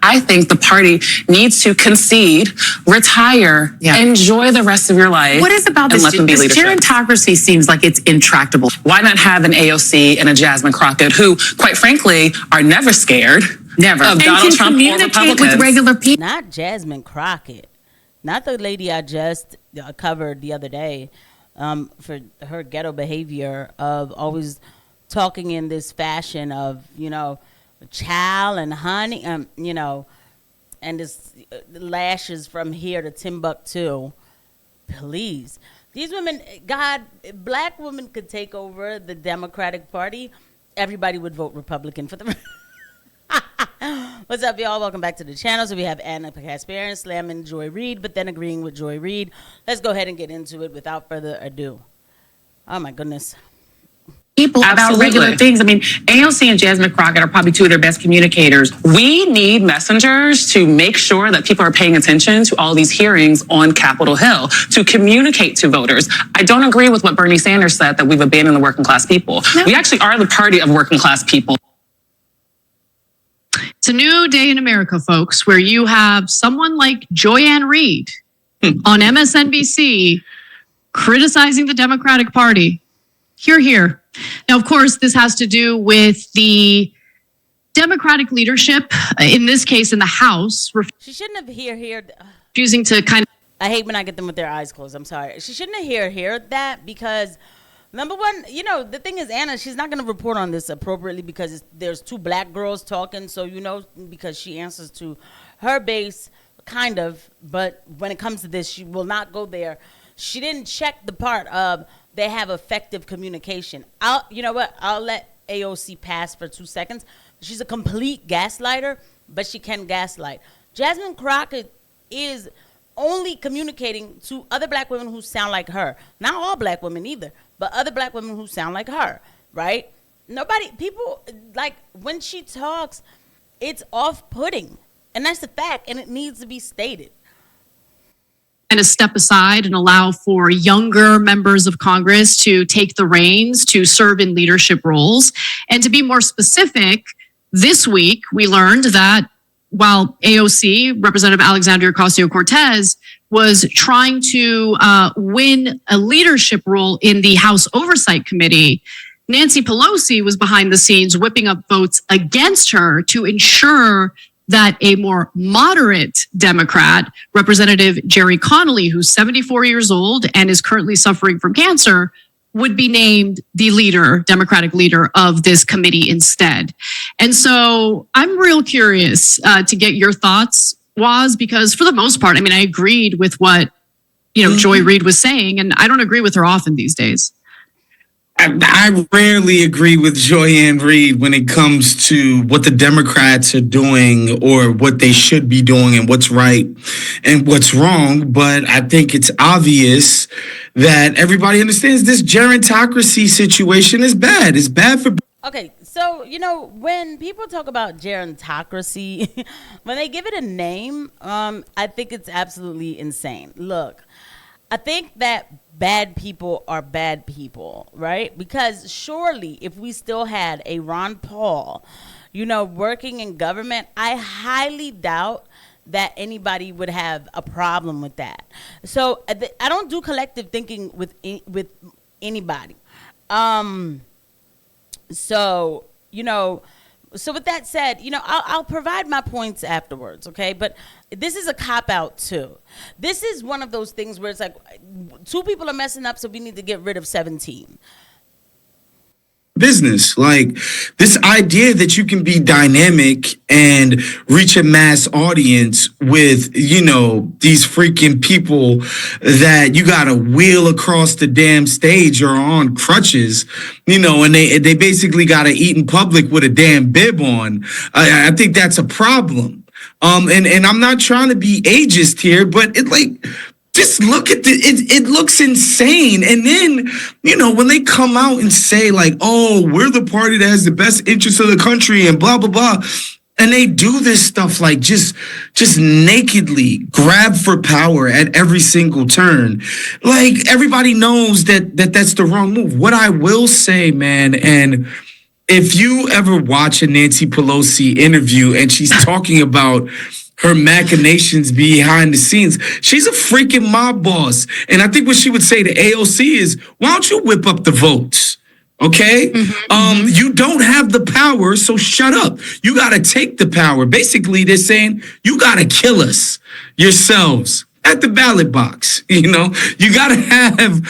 I think the party needs to concede, retire, enjoy the rest of your life. What is about this? This gerontocracy seems like it's intractable. Why not have an AOC and a Jasmine Crockett who, quite frankly, are never scared of Donald Trump or Republicans? With regular people. Not Jasmine Crockett. Not the lady I just covered the other day for her ghetto behavior of always talking in this fashion of, child and honey, and this lashes from here to Timbuktu. Please. These women, black women could take over the Democratic Party. Everybody would vote Republican for the... What's up, y'all? Welcome back to the channel. So we have Ana Kasparian slamming Joy Reid, but then agreeing with Joy Reid. Let's go ahead and get into it without further ado. Oh, my goodness. People about regular things. I mean, AOC and Jasmine Crockett are probably two of their best communicators. We need messengers to make sure that people are paying attention to all these hearings on Capitol Hill, to communicate to voters. I don't agree with what Bernie Sanders said, that we've abandoned the working class people. No. We actually are the party of working class people. It's a new day in America, folks, where you have someone like Joy Reid on MSNBC criticizing the Democratic Party. Hear, hear. Now, of course, this has to do with the Democratic leadership, in this case in the House. She shouldn't have refusing to kind of... I hate when I get them with their eyes closed. I'm sorry. She shouldn't have heard that because... Number one, the thing is, Anna, she's not going to report on this appropriately because there's two black girls talking. So, because she answers to her base, kind of. But when it comes to this, she will not go there. She didn't check the part of they have effective communication. You know what? I'll let AOC pass for 2 seconds. She's a complete gaslighter, but she can gaslight. Jasmine Crockett is only communicating to other black women who sound like her. Not all black women either, but other black women who sound like her, right? People, like, when she talks, it's off-putting. And that's a fact, and it needs to be stated. And to step aside and allow for younger members of Congress to take the reins, to serve in leadership roles. And to be more specific, this week we learned that while AOC, Representative Alexandria Ocasio-Cortez, was trying to win a leadership role in the House Oversight Committee, Nancy Pelosi was behind the scenes whipping up votes against her to ensure that a more moderate Democrat, Representative Jerry Connolly, who's 74 years old and is currently suffering from cancer, would be named the Democratic leader of this committee instead. And so I'm real curious to get your thoughts, Waz, because for the most part, I agreed with what, Joy Reid was saying, and I don't agree with her often these days. I rarely agree with Joy Reid when it comes to what the Democrats are doing or what they should be doing and what's right and what's wrong. But I think it's obvious that everybody understands this gerontocracy situation is bad. It's bad for... Okay, so, when people talk about gerontocracy, when they give it a name, I think it's absolutely insane. Look, I think that bad people are bad people, right? Because surely if we still had a Ron Paul, working in government, I highly doubt that anybody would have a problem with that. So I don't do collective thinking with anybody. So with that said, I'll provide my points afterwards, okay? But this is a cop-out, too. This is one of those things where it's like 2 people are messing up, so we need to get rid of 17. Business, like this idea that you can be dynamic and reach a mass audience with, these freaking people that you got to wheel across the damn stage or on crutches, and they basically got to eat in public with a damn bib on. I think that's a problem. And I'm not trying to be ageist here, but just look at it looks insane. And then, when they come out and say oh, we're the party that has the best interest of the country and blah, blah, blah. And they do this stuff just nakedly grab for power at every single turn. Everybody knows that that's the wrong move. What I will say, man, and if you ever watch a Nancy Pelosi interview and she's talking about her machinations behind the scenes, she's a freaking mob boss. And I think what she would say to AOC is, why don't you whip up the votes? Okay? You don't have the power, so shut up. You got to take the power. Basically, they're saying, you got to kill us yourselves at the ballot box. You know, you got to have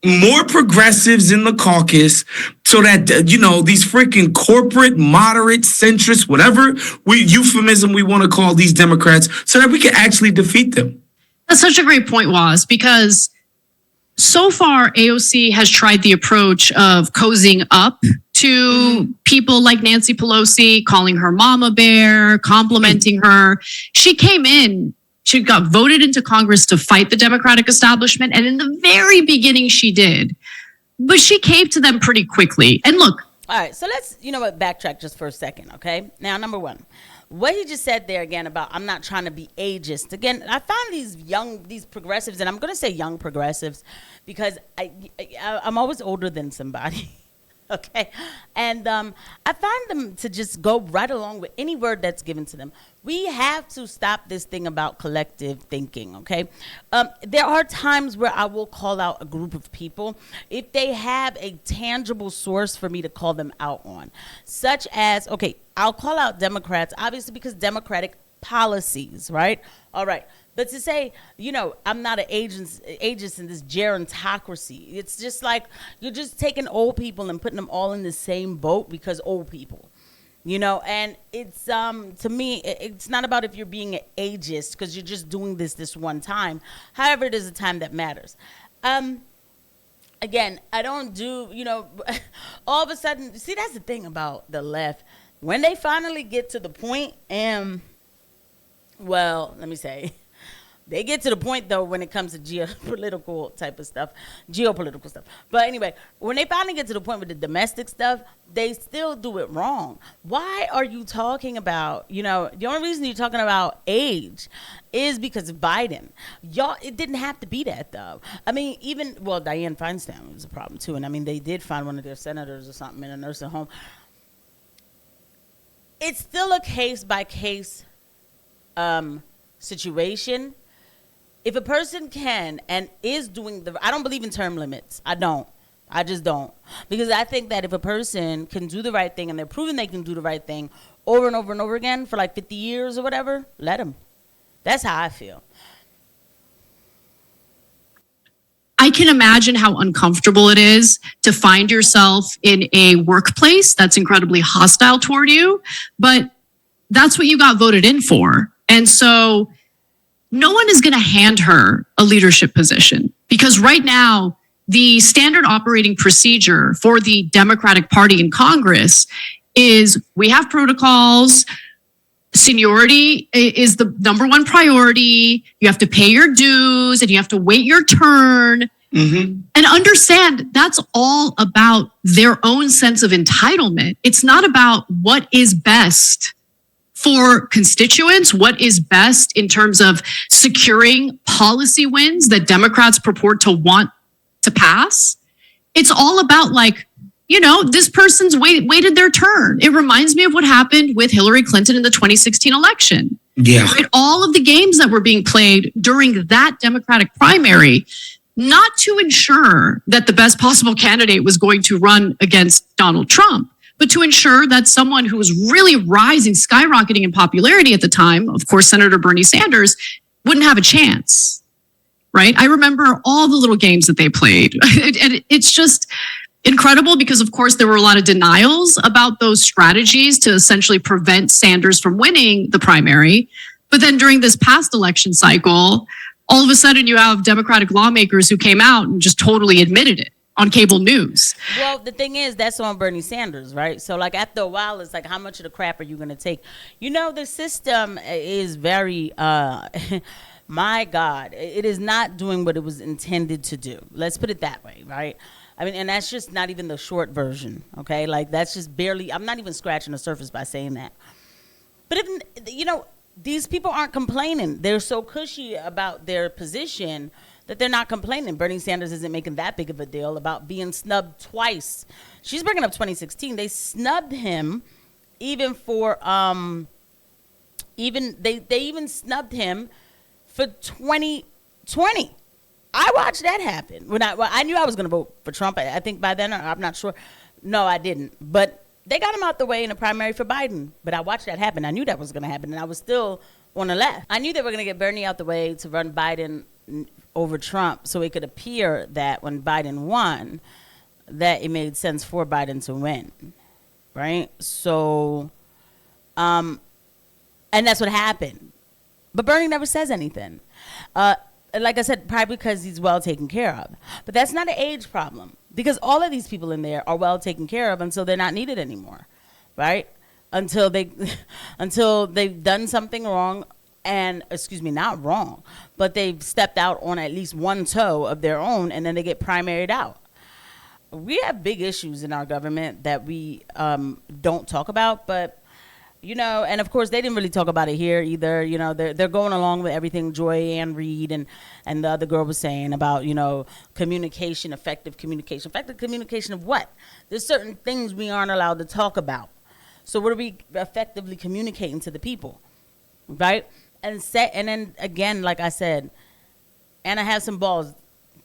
more progressives in the caucus so that, you know, these freaking corporate, moderate, centrist, whatever euphemism we want to call these Democrats, so that we can actually defeat them. That's such a great point, Waz, because so far AOC has tried the approach of cozying up to people like Nancy Pelosi, calling her mama bear, complimenting her. She came in, she got voted into Congress to fight the Democratic establishment. And in the very beginning, she did. But she caved to them pretty quickly. And look. All right. So let's, you know what, backtrack just for a second. Okay. Now, number one, what he just said there again about I'm not trying to be ageist. Again, I find these progressives, and I'm going to say young progressives because I'm always older than somebody. Okay. And I find them to just go right along with any word that's given to them. We have to stop this thing about collective thinking, okay? There are times where I will call out a group of people if they have a tangible source for me to call them out on, such as, okay, I'll call out Democrats, obviously because Democratic policies, right? All right. But to say, you know, I'm not an ageist in this gerontocracy, it's just like you're just taking old people and putting them all in the same boat because old people, you know, and it's, to me, it's not about if you're being an ageist because you're just doing this one time. However, it is a time that matters. Again, I don't do, you know, all of a sudden, see, that's the thing about the left. When they finally get to the point, well, let me say, they get to the point, though, when it comes to geopolitical stuff. But anyway, when they finally get to the point with the domestic stuff, they still do it wrong. Why are you talking about, you know, the only reason you're talking about age is because of Biden. Y'all, it didn't have to be that, though. I mean, even, well, Dianne Feinstein was a problem, too. And, I mean, they did find one of their senators or something in a nursing home. It's still a case-by-case situation. If a person can and is doing I don't believe in term limits. I just don't. Because I think that if a person can do the right thing and they're proving they can do the right thing over and over and over again for like 50 years or whatever, let them. That's how I feel. I can imagine how uncomfortable it is to find yourself in a workplace that's incredibly hostile toward you, but that's what you got voted in for. And so no one is going to hand her a leadership position because right now, the standard operating procedure for the Democratic Party in Congress is we have protocols. Seniority is the number one priority. You have to pay your dues and you have to wait your turn. And understand that's all about their own sense of entitlement. It's not about what is best for constituents, what is best in terms of securing policy wins that Democrats purport to want to pass. It's all about like, you know, this person's waited their turn. It reminds me of what happened with Hillary Clinton in the 2016 election. Yeah. Right? All of the games that were being played during that Democratic primary, not to ensure that the best possible candidate was going to run against Donald Trump, but to ensure that someone who was really rising, skyrocketing in popularity at the time, of course, Senator Bernie Sanders, wouldn't have a chance, right? I remember all the little games that they played. And it's just incredible because, of course, there were a lot of denials about those strategies to essentially prevent Sanders from winning the primary. But then during this past election cycle, all of a sudden you have Democratic lawmakers who came out and just totally admitted it on cable news. Well, the thing is, that's on Bernie Sanders, right? So, like, after a while, it's like, how much of the crap are you going to take? You know, the system is very, my God, it is not doing what it was intended to do. Let's put it that way, right? I mean, and that's just not even the short version, okay? Like, that's just barely, I'm not even scratching the surface by saying that. But, if, you know, these people aren't complaining. They're so cushy about their position that they're not complaining. Bernie Sanders isn't making that big of a deal about being snubbed twice. She's bringing up 2016. They snubbed him even for they even snubbed him for 2020. I watched that happen. When I knew I was going to vote for Trump. I think by then, I'm not sure. No, I didn't. But they got him out the way in the primary for Biden. But I watched that happen. I knew that was going to happen, and I was still on the left. I knew they were going to get Bernie out the way to run Biden over Trump, so it could appear that when Biden won, that it made sense for Biden to win, right? So, and that's what happened. But Bernie never says anything. Like I said, probably because he's well taken care of. But that's not an age problem, because all of these people in there are well taken care of until they're not needed anymore, right? Until they've done something wrong, and not wrong, but they've stepped out on at least one toe of their own, and then they get primaried out. We have big issues in our government that we don't talk about, but and of course they didn't really talk about it here either. They're going along with everything Joy Reid and the other girl was saying about, communication, effective communication. Effective communication of what? There's certain things we aren't allowed to talk about. So what are we effectively communicating to the people, right? And then again, like I said, Anna has some balls.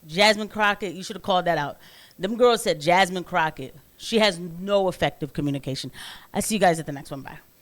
Jasmine Crockett, you should have called that out. Them girls said Jasmine Crockett. She has no effective communication. I see you guys at the next one. Bye.